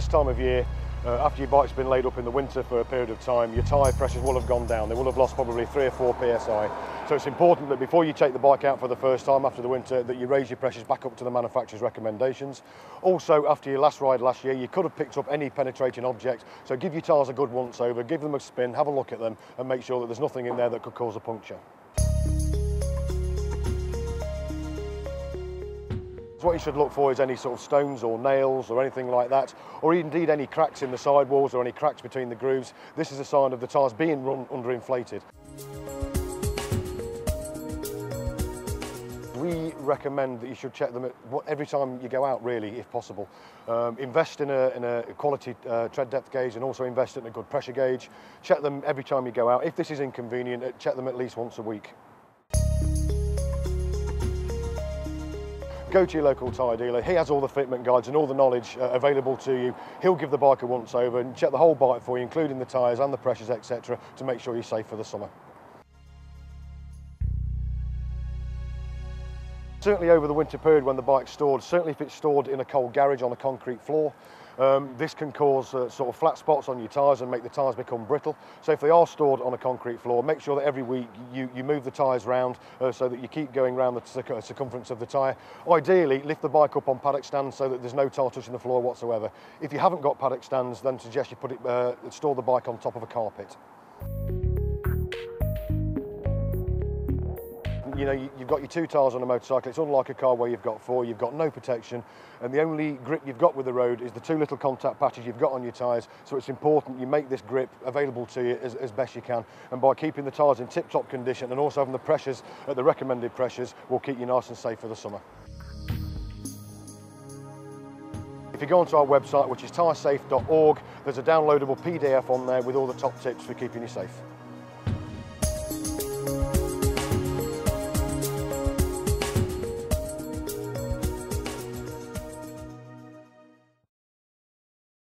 this time of year, after your bike's been laid up in the winter for a period of time, your tyre pressures will have gone down. They will have lost probably 3 or 4 psi. So it's important that before you take the bike out for the first time after the winter, that you raise your pressures back up to the manufacturer's recommendations. Also, after your last ride last year, you could have picked up any penetrating object. So give your tyres a good once over, give them a spin, have a look at them, and make sure that there's nothing in there that could cause a puncture. What you should look for is any sort of stones or nails or anything like that, or indeed any cracks in the sidewalls or any cracks between the grooves. This is a sign of the tyres being run underinflated. We recommend that you should check them every time you go out, really, if possible. Invest in a quality tread depth gauge, and also invest in a good pressure gauge. Check them every time you go out. If this is inconvenient, check them at least once a week. Go to your local tyre dealer. He has all the fitment guides and all the knowledge available to you. He'll give the bike a once over and check the whole bike for you, including the tyres and the pressures, etc., to make sure you're safe for the summer. Certainly over the winter period when the bike's stored, certainly if it's stored in a cold garage on a concrete floor, this can cause sort of flat spots on your tyres and make the tyres become brittle. So if they are stored on a concrete floor, make sure that every week you move the tyres round so that you keep going around the circumference of the tyre. Ideally, lift the bike up on paddock stands so that there's no tyre touching the floor whatsoever. If you haven't got paddock stands, then suggest you store the bike on top of a carpet. You know, you've got your 2 tyres on a motorcycle. It's unlike a car where you've got 4, you've got no protection, and the only grip you've got with the road is the 2 little contact patches you've got on your tyres. So it's important you make this grip available to you as best you can, and by keeping the tyres in tip-top condition and also having the pressures at the recommended pressures will keep you nice and safe for the summer. If you go onto our website, which is tyresafe.org, there's a downloadable PDF on there with all the top tips for keeping you safe.